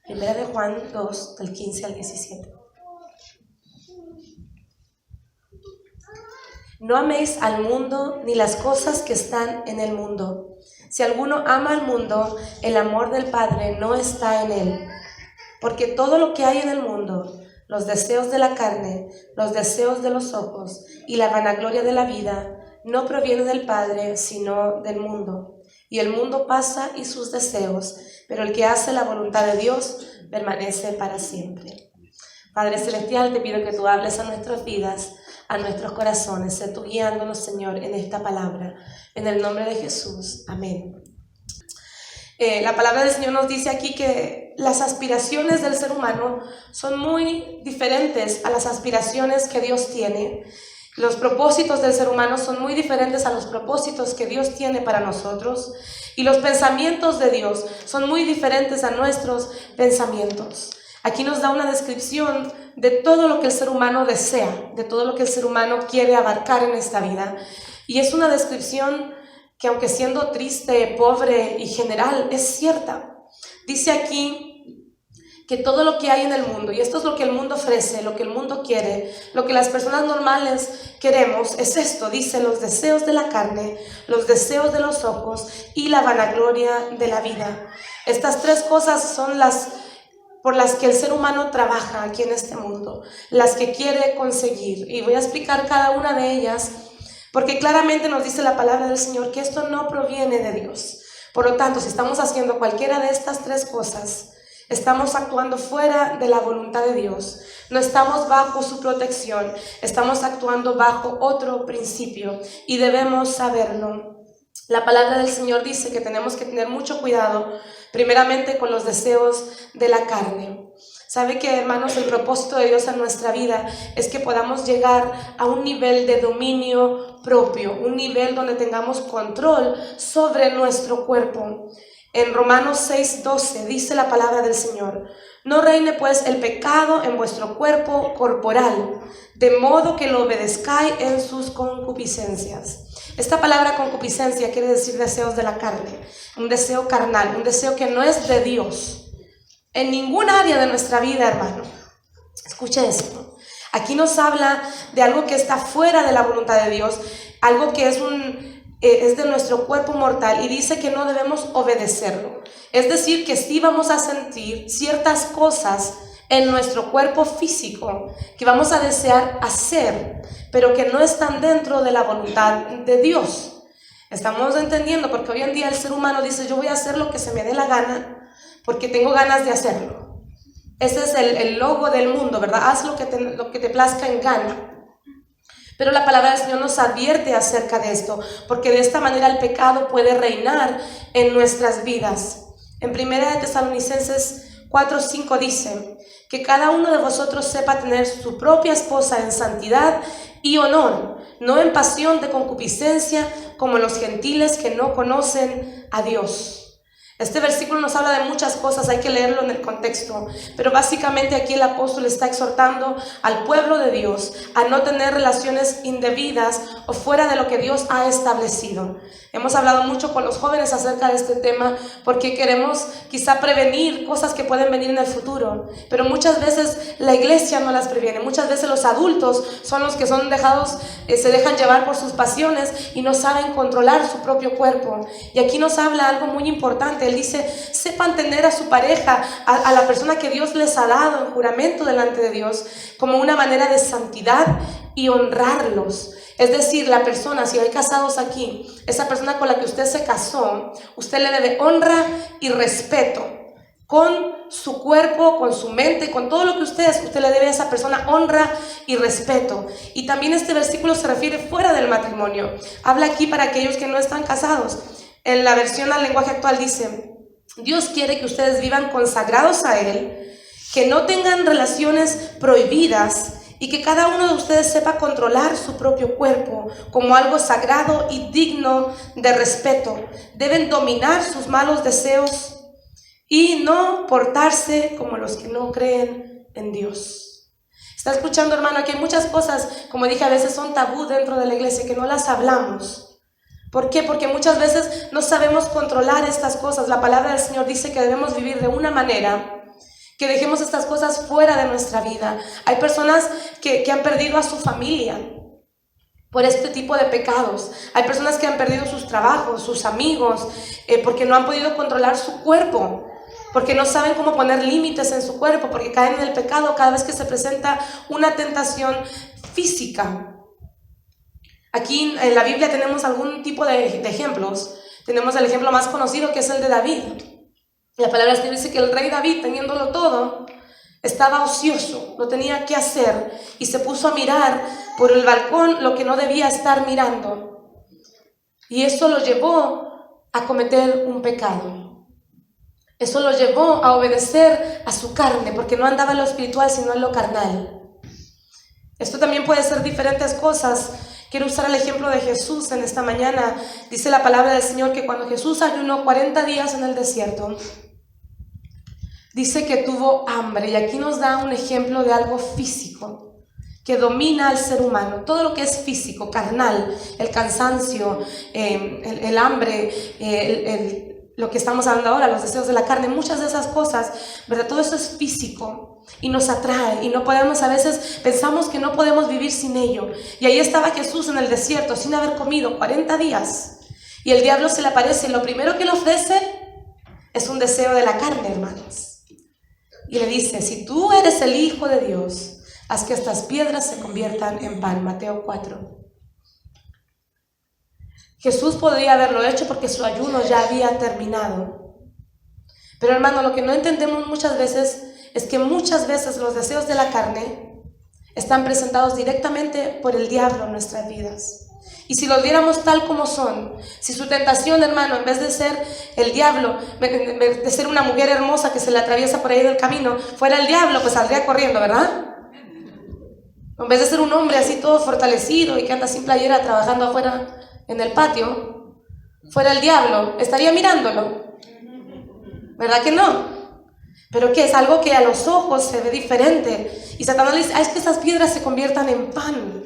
Primera de Juan 2, del 15 al 17. No améis al mundo ni las cosas que están en el mundo. Si alguno ama al mundo, el amor del Padre no está en él. Porque todo lo que hay en el mundo, los deseos de la carne, los deseos de los ojos y la vanagloria de la vida, no proviene del Padre, sino del mundo. Y el mundo pasa y sus deseos, pero el que hace la voluntad de Dios permanece para siempre. Padre Celestial, te pido que tú hables a nuestras vidas, a nuestros corazones. Sé tú guiándonos, Señor, en esta palabra. En el nombre de Jesús. Amén. La palabra del Señor nos dice aquí que las aspiraciones del ser humano son muy diferentes a las aspiraciones que Dios tiene. Los propósitos del ser humano son muy diferentes a los propósitos que Dios tiene para nosotros. Y los pensamientos de Dios son muy diferentes a nuestros pensamientos. Aquí nos da una descripción de todo lo que el ser humano desea, de todo lo que el ser humano quiere abarcar en esta vida. Y es una descripción que, aunque siendo triste, pobre y general, es cierta. Dice aquí que todo lo que hay en el mundo, y esto es lo que el mundo ofrece, lo que el mundo quiere, lo que las personas normales queremos, es esto. Dice: los deseos de la carne, los deseos de los ojos y la vanagloria de la vida. Estas tres cosas son las por las que el ser humano trabaja aquí en este mundo, las que quiere conseguir. Y voy a explicar cada una de ellas, porque claramente nos dice la palabra del Señor que esto no proviene de Dios. Por lo tanto, si estamos haciendo cualquiera de estas tres cosas, estamos actuando fuera de la voluntad de Dios. No estamos bajo su protección, estamos actuando bajo otro principio y debemos saberlo. La palabra del Señor dice que tenemos que tener mucho cuidado, primeramente con los deseos de la carne. ¿Sabe que, hermanos, el propósito de Dios en nuestra vida es que podamos llegar a un nivel de dominio propio, un nivel donde tengamos control sobre nuestro cuerpo? En Romanos 6:12 dice la palabra del Señor: no reine pues el pecado en vuestro cuerpo corporal, de modo que lo obedezcáis en sus concupiscencias. Esta palabra concupiscencia quiere decir deseos de la carne, un deseo carnal, un deseo que no es de Dios. En ningún área de nuestra vida, hermano. Escuche esto. Aquí nos habla de algo que está fuera de la voluntad de Dios, algo que es de nuestro cuerpo mortal, y dice que no debemos obedecerlo. Es decir, que sí vamos a sentir ciertas cosas en nuestro cuerpo físico que vamos a desear hacer, pero que no están dentro de la voluntad de Dios. Estamos entendiendo, porque hoy en día el ser humano dice: yo voy a hacer lo que se me dé la gana porque tengo ganas de hacerlo. Ese es el logo del mundo, ¿verdad? Haz lo que te plazca en gana. Pero la palabra del Señor nos advierte acerca de esto, porque de esta manera el pecado puede reinar en nuestras vidas. En 1 Tesalonicenses 4:5 dice: que cada uno de vosotros sepa tener su propia esposa en santidad y honor, no en pasión de concupiscencia como los gentiles que no conocen a Dios. Este versículo nos habla de muchas cosas, hay que leerlo en el contexto, pero básicamente aquí el apóstol está exhortando al pueblo de Dios a no tener relaciones indebidas o fuera de lo que Dios ha establecido. Hemos hablado mucho con los jóvenes acerca de este tema porque queremos quizá prevenir cosas que pueden venir en el futuro, pero muchas veces la iglesia no las previene. Muchas veces los adultos son los que son dejados, se dejan llevar por sus pasiones y no saben controlar su propio cuerpo. Y aquí nos habla algo muy importante. Él dice: sepan tener a su pareja, a la persona que Dios les ha dado en juramento delante de Dios, como una manera de santidad y honrarlos. Es decir, la persona, si hay casados aquí, esa persona con la que usted se casó, usted le debe honra y respeto. Con su cuerpo, con su mente, con todo lo que usted es, usted le debe a esa persona honra y respeto. Y también este versículo se refiere fuera del matrimonio. Habla aquí para aquellos que no están casados. En la versión al lenguaje actual dice: Dios quiere que ustedes vivan consagrados a Él, que no tengan relaciones prohibidas y que cada uno de ustedes sepa controlar su propio cuerpo como algo sagrado y digno de respeto. Deben dominar sus malos deseos y no portarse como los que no creen en Dios. ¿Está escuchando, hermano? Aquí hay muchas cosas, como dije, a veces son tabú dentro de la iglesia, que no las hablamos. ¿Por qué? Porque muchas veces no sabemos controlar estas cosas. La palabra del Señor dice que debemos vivir de una manera que dejemos estas cosas fuera de nuestra vida. Hay personas que han perdido a su familia por este tipo de pecados. Hay personas que han perdido sus trabajos, sus amigos, porque no han podido controlar su cuerpo, porque no saben cómo poner límites en su cuerpo, porque caen en el pecado cada vez que se presenta una tentación física. Aquí en la Biblia tenemos algún tipo de ejemplos. Tenemos el ejemplo más conocido, que es el de David. La palabra dice que el rey David, teniéndolo todo, estaba ocioso, no tenía qué hacer, y se puso a mirar por el balcón lo que no debía estar mirando. Y eso lo llevó a cometer un pecado. Eso lo llevó a obedecer a su carne, porque no andaba en lo espiritual, sino en lo carnal. Esto también puede ser diferentes cosas. Quiero usar el ejemplo de Jesús en esta mañana. Dice la palabra del Señor que cuando Jesús ayunó 40 días en el desierto, dice que tuvo hambre, y aquí nos da un ejemplo de algo físico que domina al ser humano. Todo lo que es físico, carnal, el cansancio, el hambre, lo que estamos hablando ahora, los deseos de la carne, muchas de esas cosas, ¿verdad? Todo eso es físico y nos atrae, y no podemos, a veces pensamos que no podemos vivir sin ello. Y ahí estaba Jesús en el desierto sin haber comido 40 días, y el diablo se le aparece, y lo primero que le ofrece es un deseo de la carne, hermanos. Y le dice: si tú eres el Hijo de Dios, haz que estas piedras se conviertan en pan. Mateo 4. Jesús podría haberlo hecho porque su ayuno ya había terminado. Pero hermano, lo que no entendemos muchas veces es que muchas veces los deseos de la carne están presentados directamente por el diablo en nuestras vidas. Y si los viéramos tal como son, si su tentación, hermano, en vez de ser el diablo, de ser una mujer hermosa que se le atraviesa por ahí del camino, fuera el diablo, pues saldría corriendo, ¿verdad? En vez de ser un hombre así todo fortalecido y que anda sin playera trabajando afuera en el patio, fuera el diablo, estaría mirándolo, ¿verdad que no? Pero que es algo que a los ojos se ve diferente. Y Satanás le dice: es que esas piedras se conviertan en pan.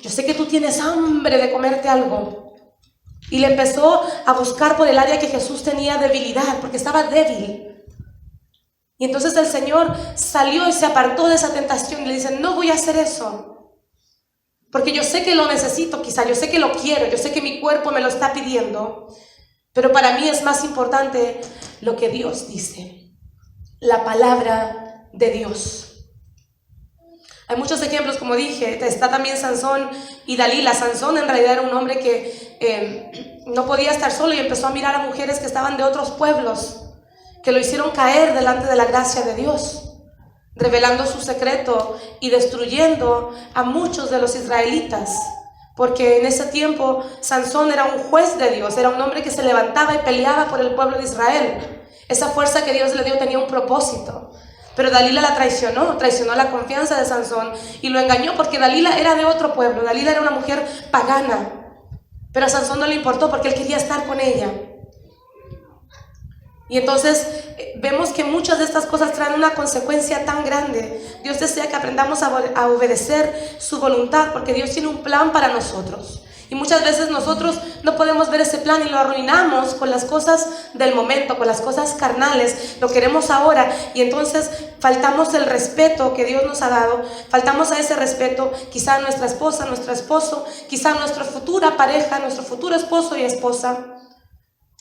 Yo sé que tú tienes hambre de comerte algo. Y le empezó a buscar por el área que Jesús tenía debilidad, porque estaba débil. Y entonces el Señor salió y se apartó de esa tentación y le dice: no voy a hacer eso, porque yo sé que lo necesito, quizá, yo sé que lo quiero, yo sé que mi cuerpo me lo está pidiendo, pero para mí es más importante lo que Dios dice, la palabra de Dios. Hay muchos ejemplos, como dije. Está también Sansón y Dalila. Sansón en realidad era un hombre que no podía estar solo, y empezó a mirar a mujeres que estaban de otros pueblos, que lo hicieron caer delante de la gracia de Dios, revelando su secreto y destruyendo a muchos de los israelitas. Porque en ese tiempo Sansón era un juez de Dios, era un hombre que se levantaba y peleaba por el pueblo de Israel. Esa fuerza que Dios le dio tenía un propósito. Pero Dalila la traicionó la confianza de Sansón y lo engañó, porque Dalila era de otro pueblo, Dalila era una mujer pagana, pero a Sansón no le importó porque él quería estar con ella. Y entonces vemos que muchas de estas cosas traen una consecuencia tan grande. Dios desea que aprendamos a obedecer su voluntad, porque Dios tiene un plan para nosotros. Y muchas veces nosotros no podemos ver ese plan y lo arruinamos con las cosas del momento, con las cosas carnales. Lo queremos ahora, y entonces faltamos el respeto que Dios nos ha dado. Faltamos a ese respeto quizá a nuestra esposa, a nuestro esposo, quizá a nuestra futura pareja, a nuestro futuro esposo y esposa.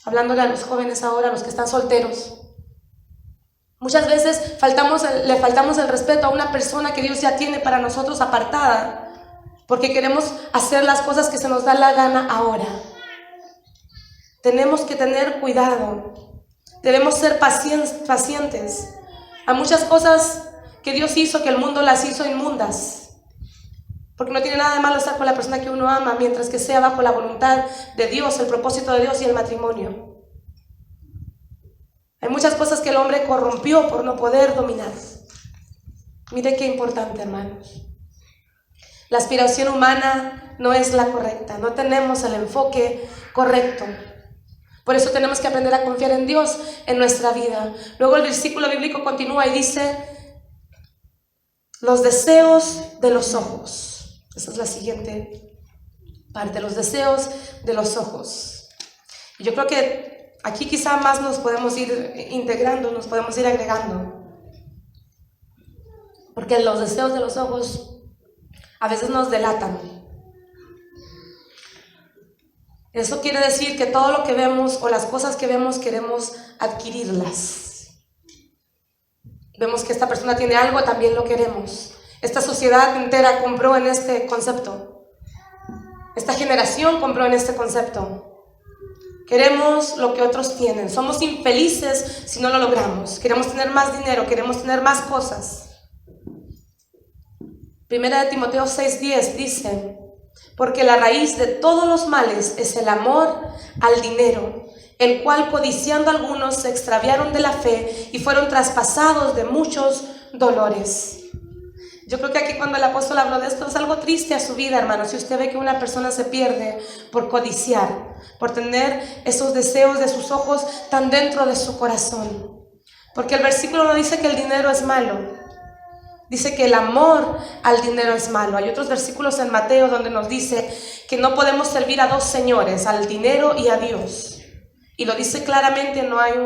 Hablándole a los jóvenes ahora, a los que están solteros. Muchas veces le faltamos el respeto a una persona que Dios ya tiene para nosotros apartada, porque queremos hacer las cosas que se nos da la gana ahora. Tenemos que tener cuidado. Debemos ser pacientes. Hay muchas cosas que Dios hizo que el mundo las hizo inmundas, porque no tiene nada de malo estar con la persona que uno ama, mientras que sea bajo la voluntad de Dios, el propósito de Dios y el matrimonio. Hay muchas cosas que el hombre corrompió por no poder dominar. Mire qué importante, hermanos. La aspiración humana no es la correcta, no tenemos el enfoque correcto. Por eso tenemos que aprender a confiar en Dios en nuestra vida. Luego el versículo bíblico continúa y dice: los deseos de los ojos. Esa es la siguiente parte, los deseos de los ojos. Y yo creo que aquí quizá más nos podemos ir integrando, nos podemos ir agregando. porque los deseos de los ojos a veces nos delatan. Eso quiere decir que todo lo que vemos o las cosas que vemos queremos adquirirlas. Vemos que esta persona tiene algo, también lo queremos. Esta sociedad entera compró en este concepto. Esta generación compró en este concepto. Queremos lo que otros tienen. Somos infelices si no lo logramos. Queremos tener más dinero, queremos tener más cosas. Primera de Timoteo 6:10 dice: porque la raíz de todos los males es el amor al dinero, el cual codiciando algunos se extraviaron de la fe y fueron traspasados de muchos dolores. Yo creo que aquí cuando el apóstol habló de esto es algo triste a su vida, hermano. Si usted ve que una persona se pierde por codiciar, por tener esos deseos de sus ojos tan dentro de su corazón. Porque el versículo no dice que el dinero es malo. Dice que el amor al dinero es malo. Hay otros versículos en Mateo donde nos dice que no podemos servir a dos señores, al dinero y a Dios. Y lo dice claramente, no hay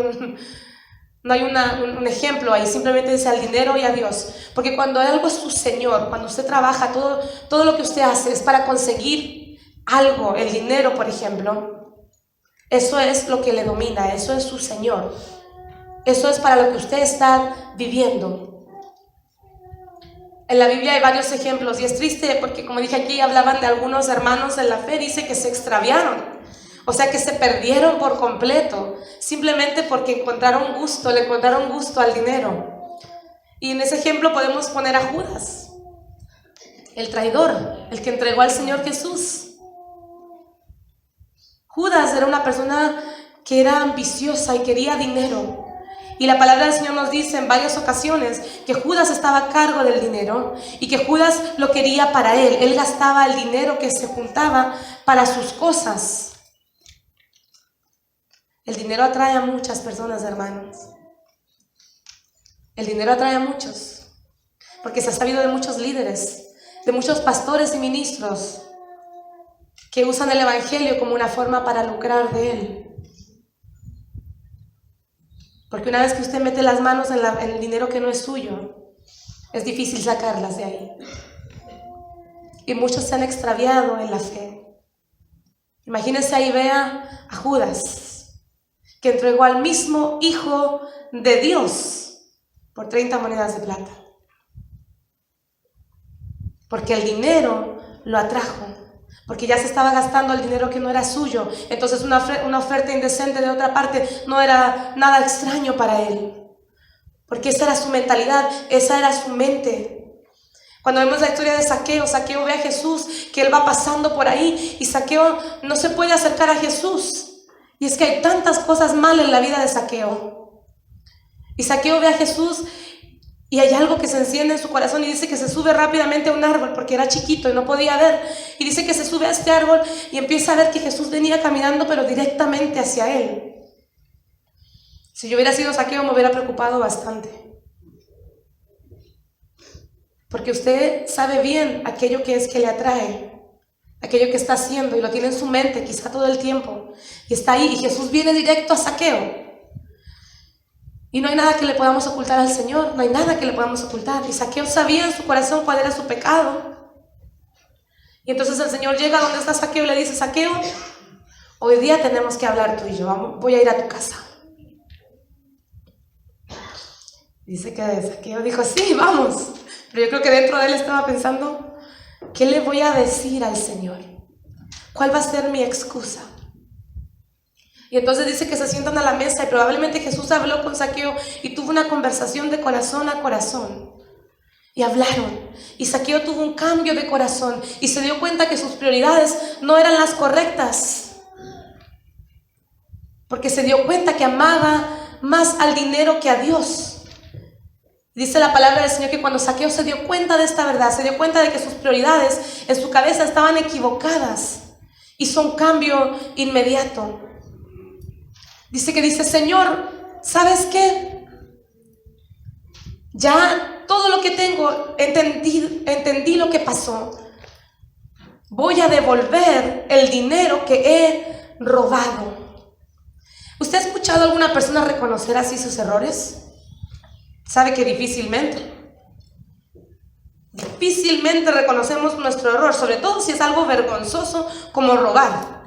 un ejemplo ahí, simplemente dice al dinero y a Dios. Porque cuando algo es su señor, cuando usted trabaja, todo lo que usted hace es para conseguir algo, el dinero por ejemplo, eso es lo que le domina, eso es su señor. Eso es para lo que usted está viviendo. En la Biblia hay varios ejemplos y es triste porque, como dije aquí, hablaban de algunos hermanos en la fe, dice que se extraviaron, o sea que se perdieron por completo, simplemente porque le encontraron gusto al dinero. Y en ese ejemplo podemos poner a Judas, el traidor, el que entregó al Señor Jesús. Judas era una persona que era ambiciosa y quería dinero. Y la palabra del Señor nos dice en varias ocasiones que Judas estaba a cargo del dinero y que Judas lo quería para él. Él gastaba el dinero que se juntaba para sus cosas. El dinero atrae a muchas personas, hermanos. El dinero atrae a muchos. Porque se ha sabido de muchos líderes, de muchos pastores y ministros que usan el evangelio como una forma para lucrar de él. Porque una vez que usted mete las manos en el dinero que no es suyo, es difícil sacarlas de ahí. Y muchos se han extraviado en la fe. Imagínense ahí, vea a Judas, que entregó al mismo Hijo de Dios por 30 monedas de plata. Porque el dinero lo atrajo. Porque ya se estaba gastando el dinero que no era suyo. Entonces una oferta indecente de otra parte no era nada extraño para él. Porque esa era su mentalidad, esa era su mente. Cuando vemos la historia de Zaqueo, Zaqueo ve a Jesús, que él va pasando por ahí y Zaqueo no se puede acercar a Jesús. Y es que hay tantas cosas mal en la vida de Zaqueo. Y Zaqueo ve a Jesús y hay algo que se enciende en su corazón y dice que se sube rápidamente a un árbol porque era chiquito y no podía ver. Y dice que se sube a este árbol y empieza a ver que Jesús venía caminando pero directamente hacia él. Si yo hubiera sido Zaqueo me hubiera preocupado bastante. Porque usted sabe bien aquello que es que le atrae, aquello que está haciendo y lo tiene en su mente quizá todo el tiempo. Y está ahí y Jesús viene directo a Zaqueo. Y no hay nada que le podamos ocultar al Señor, no hay nada que le podamos ocultar. Y Zaqueo sabía en su corazón cuál era su pecado. Y entonces el Señor llega donde está Zaqueo y le dice: Zaqueo, hoy día tenemos que hablar tú y yo, voy a ir a tu casa. Dice que Zaqueo dijo: sí, vamos. Pero yo creo que dentro de él estaba pensando: ¿qué le voy a decir al Señor? ¿Cuál va a ser mi excusa? Y entonces dice que se sientan a la mesa y probablemente Jesús habló con Zaqueo y tuvo una conversación de corazón a corazón. Y hablaron. Y Zaqueo tuvo un cambio de corazón y se dio cuenta que sus prioridades no eran las correctas. Porque se dio cuenta que amaba más al dinero que a Dios. Dice la palabra del Señor que cuando Zaqueo se dio cuenta de esta verdad, se dio cuenta de que sus prioridades en su cabeza estaban equivocadas, hizo un cambio inmediato. Dice, Señor, ¿sabes qué? Ya todo lo que tengo, entendí lo que pasó. Voy a devolver el dinero que he robado. ¿Usted ha escuchado a alguna persona reconocer así sus errores? Sabe que difícilmente. difícilmente reconocemos nuestro error, sobre todo si es algo vergonzoso como robar.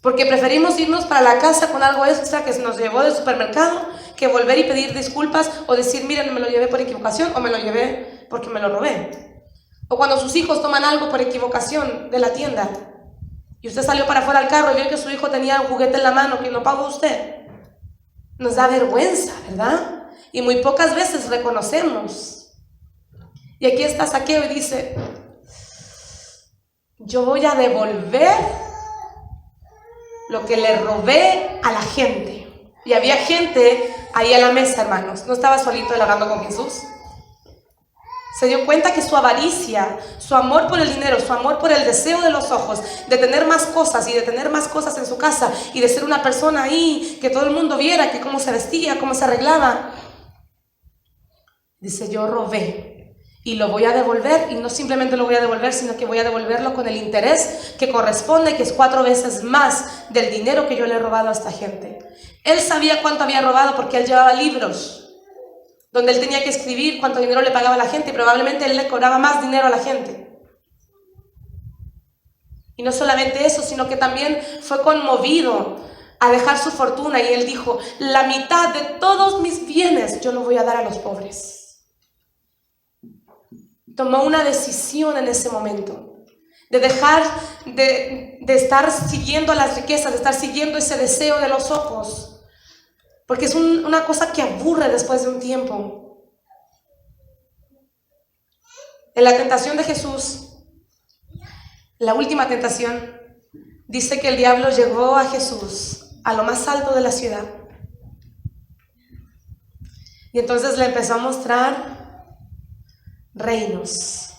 Porque preferimos irnos para la casa con algo extra que se nos llevó del supermercado que volver y pedir disculpas o decir, miren, me lo llevé por equivocación o me lo llevé porque me lo robé. O cuando sus hijos toman algo por equivocación de la tienda y usted salió para afuera al carro y vio que su hijo tenía un juguete en la mano que no pagó usted. Nos da vergüenza, ¿verdad? Y muy pocas veces reconocemos. Y aquí está Zaqueo y dice, yo voy a devolver lo que le robé a la gente. Y había gente ahí a la mesa, hermanos. No estaba solito dialogando con Jesús. Se dio cuenta que su avaricia, su amor por el dinero, su amor por el deseo de los ojos, de tener más cosas y de tener más cosas en su casa y de ser una persona ahí, que todo el mundo viera que cómo se vestía, cómo se arreglaba. Dice, yo robé y lo voy a devolver, y no simplemente lo voy a devolver, sino que voy a devolverlo con el interés que corresponde, que es 4 veces más del dinero que yo le he robado a esta gente. Él sabía cuánto había robado porque él llevaba libros donde él tenía que escribir cuánto dinero le pagaba a la gente, y probablemente él le cobraba más dinero a la gente. Y no solamente eso, sino que también fue conmovido a dejar su fortuna, y él dijo, la mitad de todos mis bienes yo lo voy a dar a los pobres. Tomó una decisión en ese momento, de dejar de estar siguiendo las riquezas, de estar siguiendo ese deseo de los ojos, porque es una cosa que aburre después de un tiempo. En la tentación de Jesús, la última tentación, dice que el diablo llevó a Jesús a lo más alto de la ciudad, y entonces le empezó a mostrar reinos,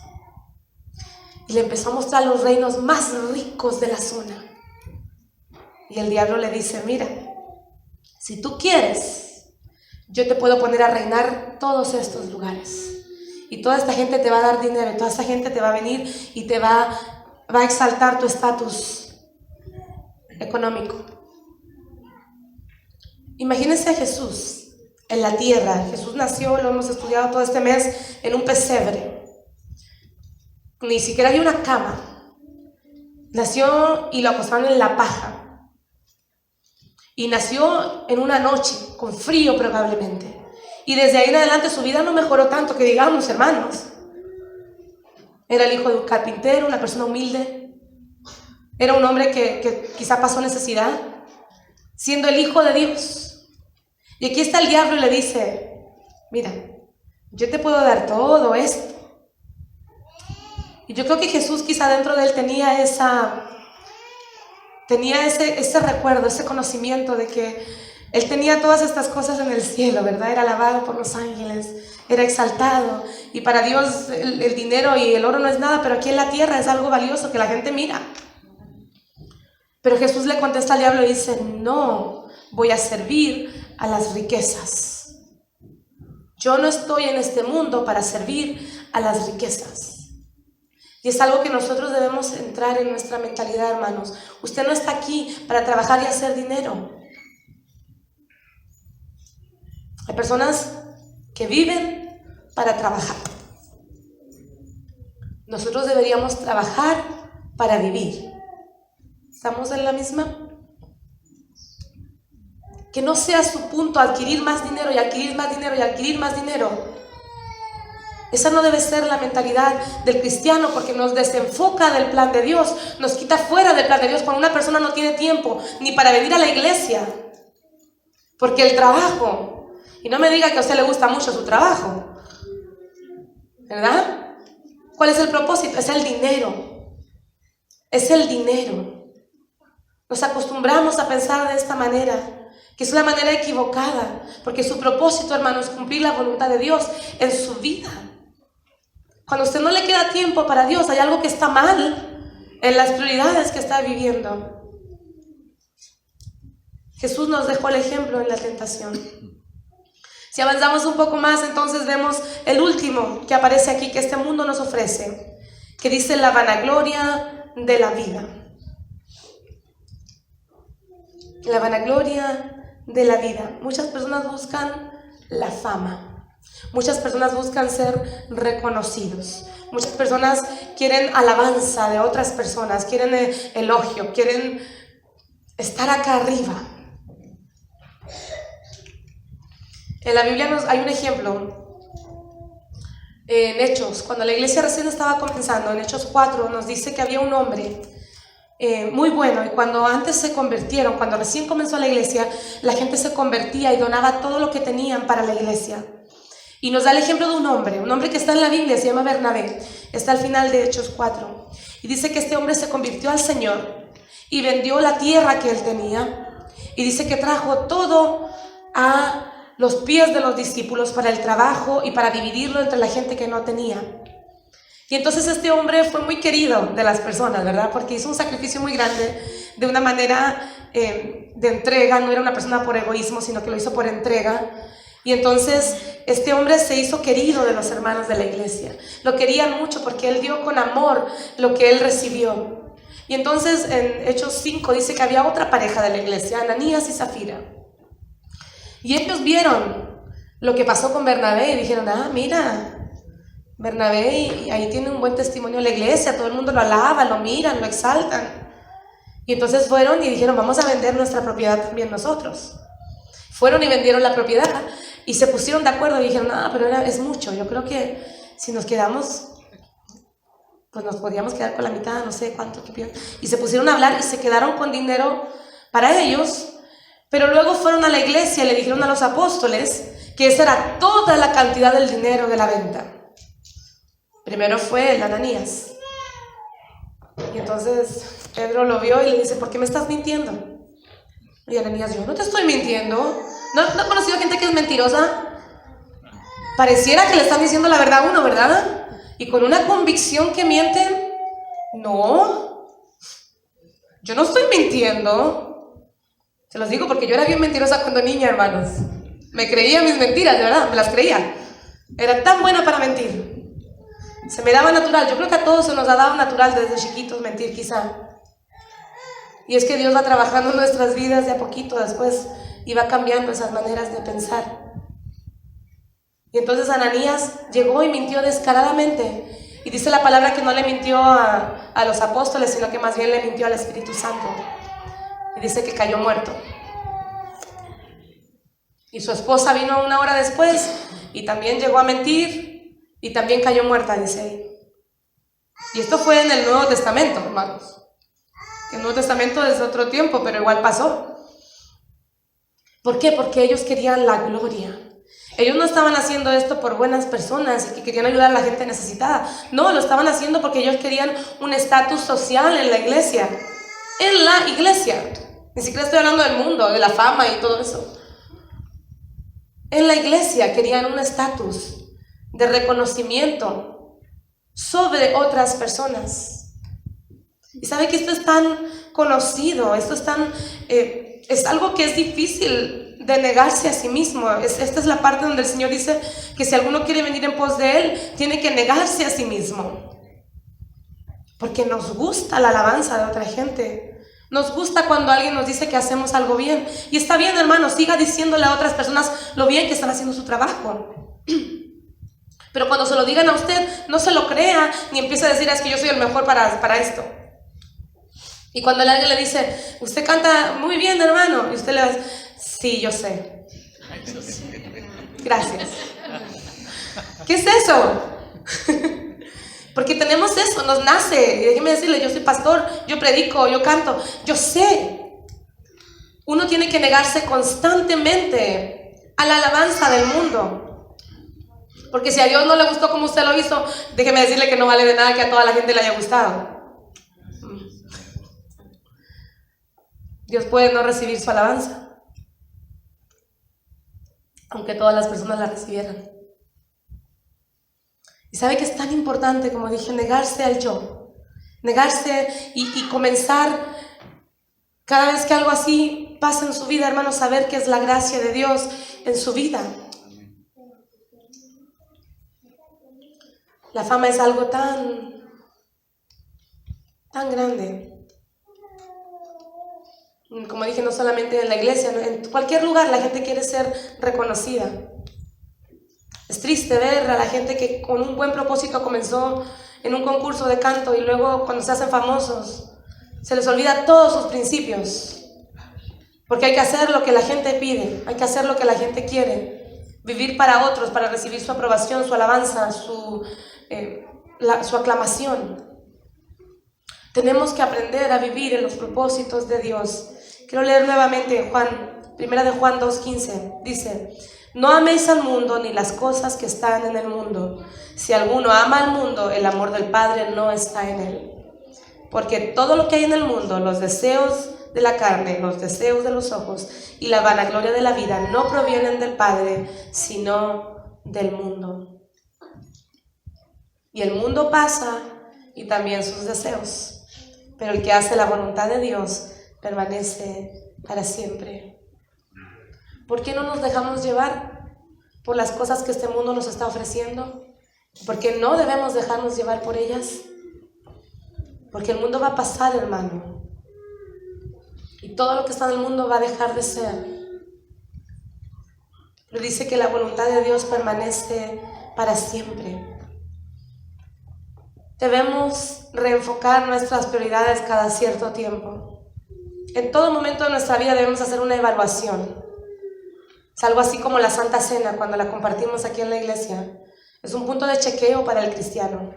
y le empezó a mostrar los reinos más ricos de la zona. Y el diablo le dice, mira, si tú quieres, yo te puedo poner a reinar todos estos lugares, y toda esta gente te va a dar dinero, y toda esta gente te va a venir y te va a exaltar tu estatus económico. Imagínense a Jesús en la tierra. Jesús nació, lo hemos estudiado todo este mes, en un pesebre. Ni siquiera había una cama. Nació y lo acostaron en la paja. Y nació en una noche, con frío probablemente. Y desde ahí en adelante su vida no mejoró tanto que digamos, hermanos. Era el hijo de un carpintero, una persona humilde. Era un hombre que quizá pasó necesidad, siendo el hijo de Dios. Y aquí está el diablo y le dice, mira, yo te puedo dar todo esto. Y yo creo que Jesús quizá dentro de él tenía ese recuerdo, ese conocimiento de que él tenía todas estas cosas en el cielo, ¿verdad? Era alabado por los ángeles, era exaltado. Y para Dios el dinero y el oro no es nada, pero aquí en la tierra es algo valioso que la gente mira. Pero Jesús le contesta al diablo y dice, no voy a servir a las riquezas. Yo no estoy en este mundo para servir a las riquezas. Y es algo que nosotros debemos entrar en nuestra mentalidad, hermanos. Usted no está aquí para trabajar y hacer dinero. Hay personas que viven para trabajar. Nosotros deberíamos trabajar para vivir. ¿Estamos en la misma? Que no sea su punto adquirir más dinero y adquirir más dinero y adquirir más dinero. Esa no debe ser la mentalidad del cristiano, porque nos desenfoca del plan de Dios, nos quita fuera del plan de Dios cuando una persona no tiene tiempo ni para venir a la iglesia. Porque el trabajo, y no me diga que a usted le gusta mucho su trabajo, ¿verdad? ¿Cuál es el propósito? Es el dinero. Es el dinero. Nos acostumbramos a pensar de esta manera, que es una manera equivocada, porque su propósito, hermano, es cumplir la voluntad de Dios en su vida. Cuando a usted no le queda tiempo para Dios, hay algo que está mal en las prioridades que está viviendo. Jesús nos dejó el ejemplo en la tentación. Si avanzamos un poco más, entonces vemos el último que aparece aquí, que este mundo nos ofrece, que dice la vanagloria de la vida. La vanagloria de la vida. Muchas personas buscan la fama. Muchas personas buscan ser reconocidos. Muchas personas quieren alabanza de otras personas, quieren elogio, quieren estar acá arriba. En la Biblia hay un ejemplo en Hechos, cuando la iglesia recién estaba comenzando, en Hechos 4 nos dice que había un hombre muy bueno, y cuando antes se convirtieron, cuando recién comenzó la iglesia, la gente se convertía y donaba todo lo que tenían para la iglesia. Y nos da el ejemplo de un hombre que está en la Biblia, se llama Bernabé, está al final de Hechos 4, y dice que este hombre se convirtió al Señor y vendió la tierra que él tenía, y dice que trajo todo a los pies de los discípulos para el trabajo y para dividirlo entre la gente que no tenía. Y entonces este hombre fue muy querido de las personas, ¿verdad? Porque hizo un sacrificio muy grande de una manera de entrega, no era una persona por egoísmo, sino que lo hizo por entrega. Y entonces este hombre se hizo querido de los hermanos de la iglesia. Lo querían mucho porque él dio con amor lo que él recibió. Y entonces en Hechos 5 dice que había otra pareja de la iglesia, Ananías y Zafira. Y ellos vieron lo que pasó con Bernabé y dijeron, mira, Bernabé, y ahí tiene un buen testimonio en la iglesia, todo el mundo lo alaba, lo miran, lo exaltan. Y entonces fueron y dijeron, vamos a vender nuestra propiedad también nosotros. Fueron y vendieron la propiedad y se pusieron de acuerdo y dijeron, pero es mucho, yo creo que si nos quedamos, pues nos podríamos quedar con la mitad, no sé cuánto. Y se pusieron a hablar y se quedaron con dinero para ellos, pero luego fueron a la iglesia y le dijeron a los apóstoles que esa era toda la cantidad del dinero de la venta. Primero fue el Ananías. Y entonces Pedro lo vio y le dice, ¿por qué me estás mintiendo? Y Ananías dijo, no te estoy mintiendo. ¿No has conocido gente que es mentirosa? Pareciera que le están diciendo la verdad a uno, ¿verdad? Y con una convicción que mienten. No, yo no estoy mintiendo. Se los digo porque yo era bien mentirosa cuando niña, hermanos. Me creía mis mentiras, de verdad, me las creía. Era tan buena para mentir. Se me daba natural. Yo creo que a todos se nos ha dado natural desde chiquitos mentir, quizá. Y es que Dios va trabajando en nuestras vidas de a poquito después y va cambiando esas maneras de pensar. Y entonces Ananías llegó y mintió descaradamente. Y dice la palabra que no le mintió a los apóstoles, sino que más bien le mintió al Espíritu Santo. Y dice que cayó muerto. Y su esposa vino una hora después y también llegó a mentir y también cayó muerta, dice ahí. Y esto fue en el Nuevo Testamento, hermanos. El Nuevo Testamento es otro tiempo, pero igual pasó. ¿Por qué? Porque ellos querían la gloria. Ellos no estaban haciendo esto por buenas personas y que querían ayudar a la gente necesitada. No, lo estaban haciendo porque ellos querían un estatus social en la iglesia. En la iglesia. Ni siquiera estoy hablando del mundo, de la fama y todo eso. En la iglesia querían un estatus de reconocimiento sobre otras personas. Y sabe que esto es tan conocido, esto es tan, es algo que es difícil de negarse a sí mismo. Esta es la parte donde el Señor dice que si alguno quiere venir en pos de Él, tiene que negarse a sí mismo. Porque nos gusta la alabanza de otra gente. Nos gusta cuando alguien nos dice que hacemos algo bien. Y está bien, hermano, siga diciéndole a otras personas lo bien que están haciendo su trabajo. Pero cuando se lo digan a usted, no se lo crea, ni empiece a decir, es que yo soy el mejor para esto. Y cuando alguien le dice, usted canta muy bien, hermano, y usted le dice, sí, yo sé. Gracias. ¿Qué es eso? Porque tenemos eso, nos nace. Y déjeme decirle, yo soy pastor, yo predico, yo canto, yo sé. Uno tiene que negarse constantemente a la alabanza del mundo. Porque si a Dios no le gustó como usted lo hizo, déjeme decirle que no vale de nada que a toda la gente le haya gustado. Dios puede no recibir su alabanza, aunque todas las personas la recibieran. Y sabe que es tan importante, como dije, negarse al yo. Negarse y comenzar, cada vez que algo así pasa en su vida, hermano, saber que es la gracia de Dios en su vida. La fama es algo tan grande. Como dije, no solamente en la iglesia, en cualquier lugar la gente quiere ser reconocida. Es triste ver a la gente que con un buen propósito comenzó en un concurso de canto y luego cuando se hacen famosos se les olvida todos sus principios. Porque hay que hacer lo que la gente pide, hay que hacer lo que la gente quiere, vivir para otros, para recibir su aprobación, su alabanza, su aclamación. Tenemos que aprender a vivir en los propósitos de Dios. Quiero leer nuevamente Primera de Juan 2:15. Dice: no améis al mundo ni las cosas que están en el mundo. Si alguno ama al mundo, el amor del Padre no está en él. Porque todo lo que hay en el mundo, los deseos de la carne, los deseos de los ojos y la vanagloria de la vida, no provienen del Padre, sino del mundo. Y el mundo pasa y también sus deseos, pero el que hace la voluntad de Dios permanece para siempre. ¿Por qué no nos dejamos llevar por las cosas que este mundo nos está ofreciendo? ¿Por qué no debemos dejarnos llevar por ellas? Porque el mundo va a pasar, hermano. Y todo lo que está en el mundo va a dejar de ser. Pero dice que la voluntad de Dios permanece para siempre. Debemos reenfocar nuestras prioridades cada cierto tiempo. En todo momento de nuestra vida debemos hacer una evaluación. Es algo así como la Santa Cena, cuando la compartimos aquí en la iglesia. Es un punto de chequeo para el cristiano.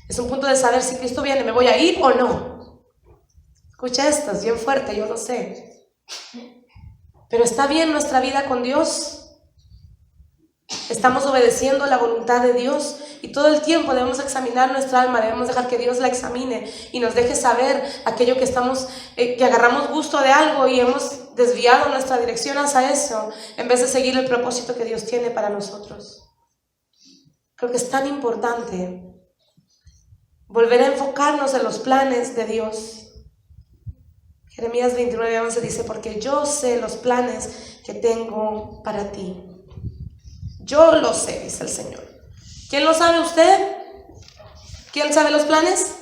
Es un punto de saber si Cristo viene, ¿me voy a ir o no? Escucha esto, es bien fuerte, yo lo sé. Pero ¿está bien nuestra vida con Dios? ¿Estamos obedeciendo la voluntad de Dios? Y todo el tiempo debemos examinar nuestra alma, debemos dejar que Dios la examine y nos deje saber aquello que que agarramos gusto de algo y hemos desviado nuestra dirección hacia eso, en vez de seguir el propósito que Dios tiene para nosotros. Creo que es tan importante volver a enfocarnos en los planes de Dios. Jeremías 29:11 dice: porque yo sé los planes que tengo para ti. Yo lo sé, dice el Señor. ¿Quién lo sabe? ¿Usted? ¿Quién sabe los planes?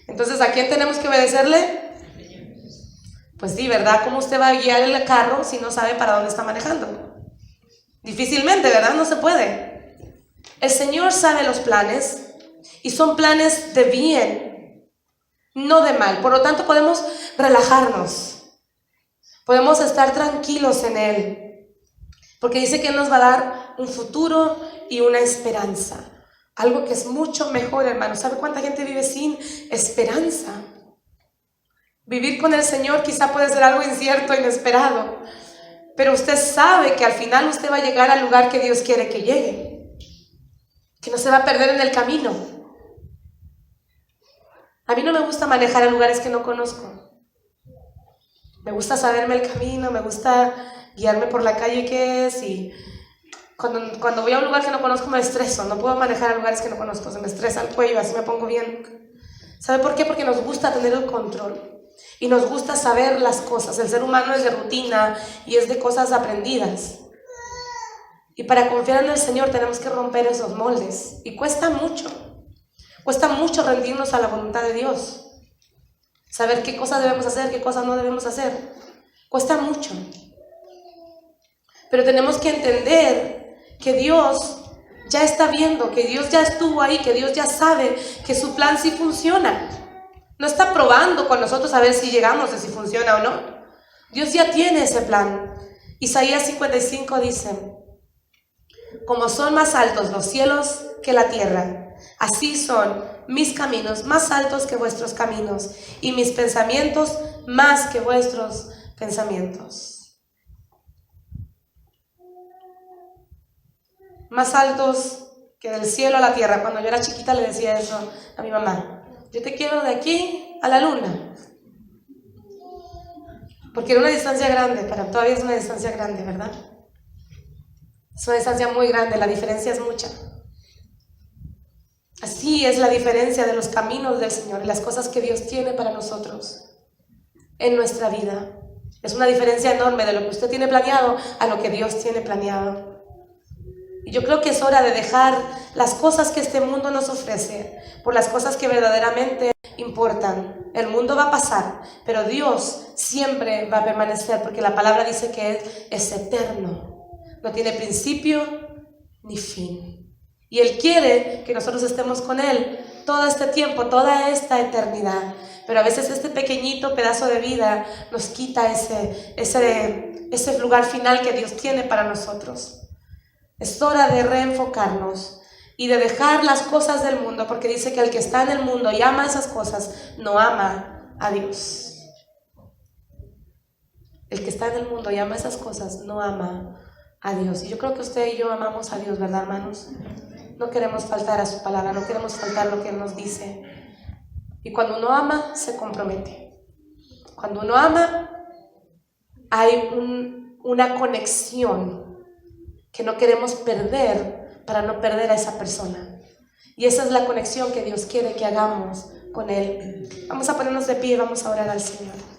Entonces, ¿a quién tenemos que obedecerle? Pues sí, ¿verdad? ¿Cómo usted va a guiar el carro si no sabe para dónde está manejando? Difícilmente, ¿verdad? No se puede. El Señor sabe los planes y son planes de bien, no de mal. Por lo tanto, podemos relajarnos. Podemos estar tranquilos en Él. Porque dice que Él nos va a dar un futuro y una esperanza. Algo que es mucho mejor, hermano. ¿Sabe cuánta gente vive sin esperanza? Vivir con el Señor quizá puede ser algo incierto, inesperado. Pero usted sabe que al final usted va a llegar al lugar que Dios quiere que llegue. Que no se va a perder en el camino. A mí no me gusta manejar a lugares que no conozco. Me gusta saberme el camino, me gusta guiarme por la calle que es, y cuando voy a un lugar que no conozco me estreso. No puedo manejar a lugares que no conozco, se me estresa el cuello, así me pongo bien. ¿Sabe por qué? Porque nos gusta tener el control y nos gusta saber las cosas. El ser humano es de rutina y es de cosas aprendidas. Y para confiar en el Señor tenemos que romper esos moldes. Y cuesta mucho rendirnos a la voluntad de Dios. Saber qué cosas debemos hacer, qué cosas no debemos hacer. Cuesta mucho. Pero tenemos que entender que Dios ya está viendo, que Dios ya estuvo ahí, que Dios ya sabe que su plan sí funciona. No está probando con nosotros a ver si llegamos a si funciona o no. Dios ya tiene ese plan. Isaías 55 dice: como son más altos los cielos que la tierra, así son mis caminos más altos que vuestros caminos, y mis pensamientos más que vuestros pensamientos. Más altos que del cielo a la tierra. Cuando yo era chiquita le decía eso a mi mamá: yo te quiero de aquí a la luna. Porque era una distancia grande, todavía es una distancia grande, ¿verdad? Es una distancia muy grande, la diferencia es mucha. Así es la diferencia de los caminos del Señor y las cosas que Dios tiene para nosotros en nuestra vida. Es una diferencia enorme de lo que usted tiene planeado a lo que Dios tiene planeado. Y yo creo que es hora de dejar las cosas que este mundo nos ofrece por las cosas que verdaderamente importan. El mundo va a pasar, pero Dios siempre va a permanecer, porque la palabra dice que es eterno. no tiene principio ni fin. Y Él quiere que nosotros estemos con Él todo este tiempo, toda esta eternidad. Pero a veces este pequeñito pedazo de vida nos quita ese lugar final que Dios tiene para nosotros. Es hora de reenfocarnos y de dejar las cosas del mundo, porque dice que el que está en el mundo y ama esas cosas, no ama a Dios. El que está en el mundo y ama esas cosas, no ama a Dios. Y yo creo que usted y yo amamos a Dios, ¿verdad, hermanos? No queremos faltar a su palabra, no queremos faltar lo que Él nos dice. Y cuando uno ama, se compromete. Cuando uno ama, hay una conexión que no queremos perder para no perder a esa persona. Y esa es la conexión que Dios quiere que hagamos con Él. Vamos a ponernos de pie y vamos a orar al Señor.